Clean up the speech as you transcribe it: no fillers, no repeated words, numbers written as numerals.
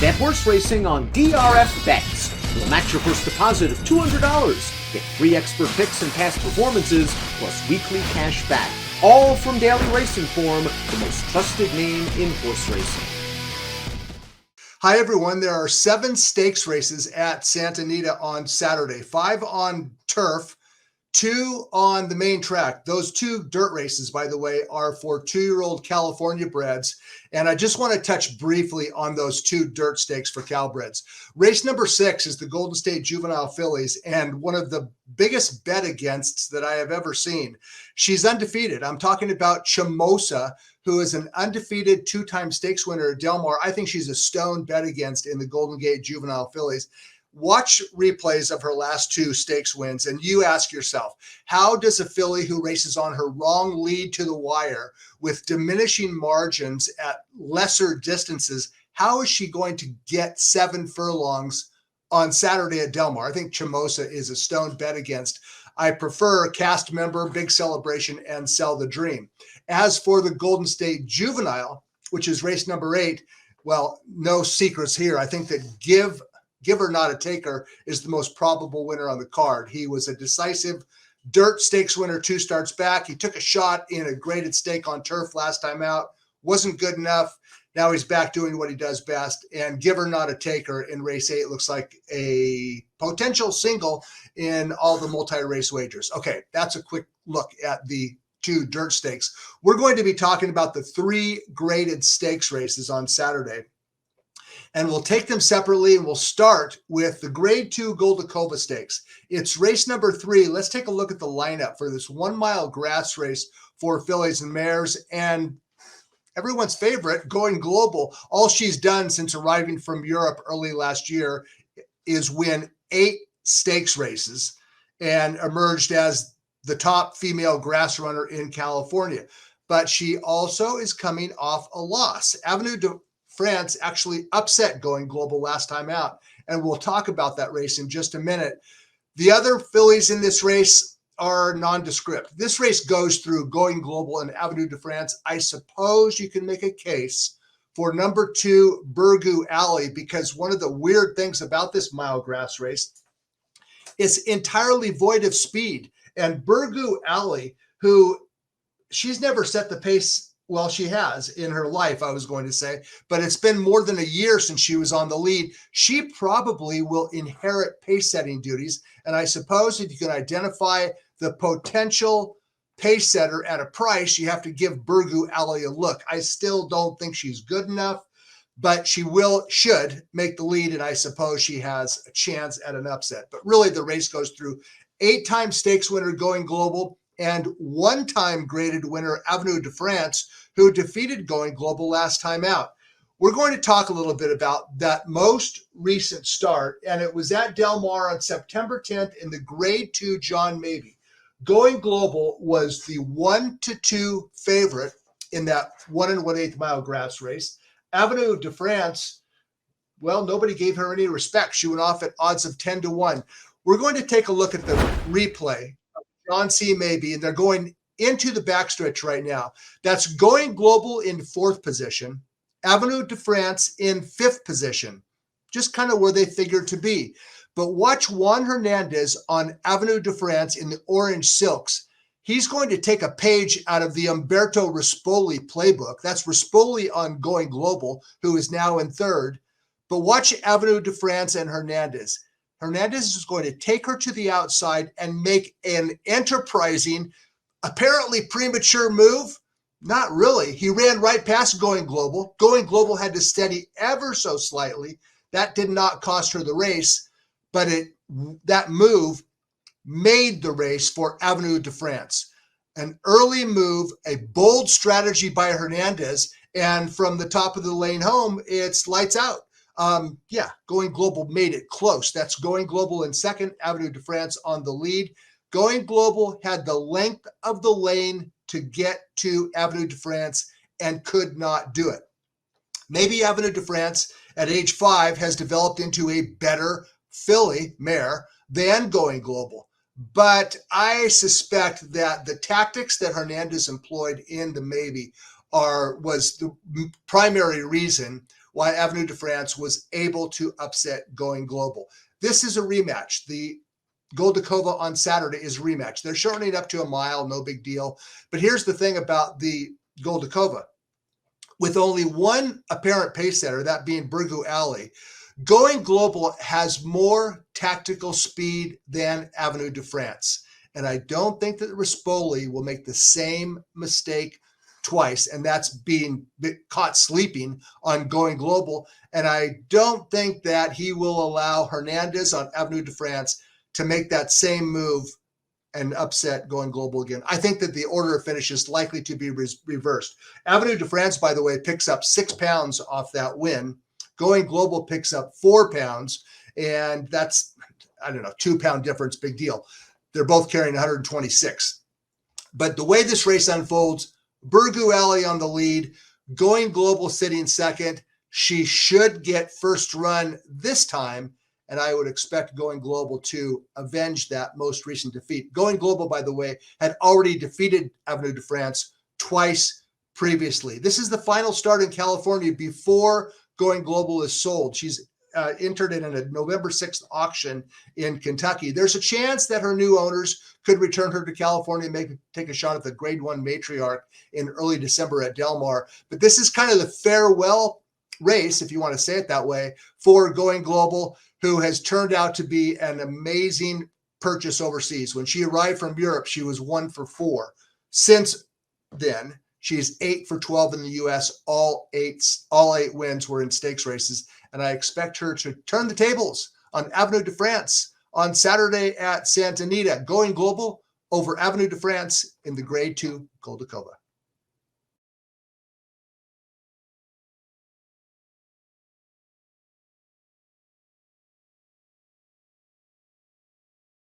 Bet horse racing on DRFTV. We'll match your first deposit of $200. Get free expert picks and past performances, plus weekly cash back. All from DailyRacingForm, the most trusted name in horse racing. Hi everyone, there are 7 stakes races at Santa Anita on Saturday, 5 on turf, 2 on the main track. Those 2 dirt races, by the way, are for 2-year-old California breds. And I just want to touch briefly on those 2 dirt stakes for Calbreds. Race number 6 is the Golden State Juvenile Fillies, and one of the biggest bet againsts that I have ever seen. She's undefeated. I'm talking about Chimosa, who is an undefeated 2-time stakes winner at Del Mar. I think she's a stone bet against in the Golden Gate Juvenile Fillies. Watch replays of her last 2 stakes wins, and you ask yourself, how does a filly who races on her wrong lead to the wire with diminishing margins at lesser distances, how is she going to get 7 furlongs on Saturday at Del Mar? I think Chimosa is a stone bet against. I prefer cast member, big celebration, and sell the dream. As for the Golden State Juvenile, which is race number 8, well, no secrets here. I think that Giver Not a Taker is the most probable winner on the card. He was a decisive dirt stakes winner 2 starts back. He took a shot in a graded stake on turf last time out. Wasn't good enough. Now he's back doing what he does best. And Giver Not a Taker in race 8 looks like a potential single in all the multi-race wagers. Okay, that's a quick look at the 2 dirt stakes. We're going to be talking about the 3 graded stakes races on Saturday. And we'll take them separately, and we'll start with the Grade 2 Goldikova Stakes. It's race number 3. Let's take a look at the lineup for this 1-mile grass race for fillies and mares. And everyone's favorite, Going Global. All she's done since arriving from Europe early last year is win 8 stakes races and emerged as the top female grass runner in California. But she also is coming off a loss. Avenue de France actually upset Going Global last time out, and we'll talk about that race in just a minute. The other fillies in this race are nondescript. This race goes through Going Global and Avenue de France. I suppose you can make a case for number 2, Burgoo Alley, because one of the weird things about this mile grass race is entirely void of speed. And Burgoo Alley, who she's never set the pace. Well, she has in her life, I was going to say, but it's been more than a year since she was on the lead. She probably will inherit pace setting duties. And I suppose if you can identify the potential pace setter at a price, you have to give Burgoo Alley a look. I still don't think she's good enough, but she should make the lead. And I suppose she has a chance at an upset. But really the race goes through 8-time stakes winner Going Global and 1-time graded winner Avenue de France, who defeated Going Global last time out. We're going to talk a little bit about that most recent start, and it was at Del Mar on September 10th in the Grade 2 John Mabie. Going Global was the 1-2 favorite in that 1 1/8 mile grass race. Avenue de France, well, nobody gave her any respect. She went off at odds of 10-1. We're going to take a look at the replay John C. Mabie, and they're going into the backstretch right now. That's Going Global in 4th position, Avenue de France in 5th position, just kind of where they figured to be. But watch Juan Hernandez on Avenue de France in the orange silks. He's going to take a page out of the Umberto Rispoli playbook. That's Rispoli on Going Global, who is now in 3rd. But watch Avenue de France and Hernandez. Hernandez is going to take her to the outside and make an enterprising, apparently premature move. Not really. He ran right past Going Global. Going Global had to steady ever so slightly. That did not cost her the race, but that move made the race for Avenue de France. An early move, a bold strategy by Hernandez, and from the top of the lane home, it's lights out. Going Global made it close. That's Going Global in 2nd, Avenue de France on the lead. Going Global had the length of the lane to get to Avenue de France and could not do it. Maybe Avenue de France at age 5 has developed into a better filly mare than Going Global. But I suspect that the tactics that Hernandez employed in the Mabie was the primary reason why Avenue de France was able to upset Going Global. This is a rematch. The Goldikova on Saturday is a rematch. They're shortening up to a mile, no big deal. But here's the thing about the Goldikova. With only one apparent pace setter, that being Burgu Ali, Going Global has more tactical speed than Avenue de France. And I don't think that Rispoli will make the same mistake twice, and that's being caught sleeping on Going Global. And I don't think that he will allow Hernandez on Avenue de France to make that same move and upset Going Global again. I think that the order of finish is likely to be reversed. Avenue de France, by the way, picks up 6 pounds off that win. Going Global picks up 4 pounds, and that's, I don't know, 2 pound difference, big deal. They're both carrying 126. But the way this race unfolds, Burgu Ali on the lead, Going Global sitting second. She should get first run this time, and I would expect Going Global to avenge that most recent defeat. Going Global, by the way, had already defeated Avenue de France twice previously. This is the final start in California before Going Global is sold. She's entered in a November 6th auction in Kentucky. There's a chance that her new owners could return her to California and maybe take a shot at the Grade 1 matriarch in early December at Del Mar. But this is kind of the farewell race, if you want to say it that way, for Going Global, who has turned out to be an amazing purchase overseas. When she arrived from Europe, she was 1 for 4. Since then, she's 8 for 12 in the U.S. All eight wins were in stakes races, and I expect her to turn the tables on Avenue de France on Saturday at Santa Anita. Going Global over Avenue de France in the Grade 2 Goldikova.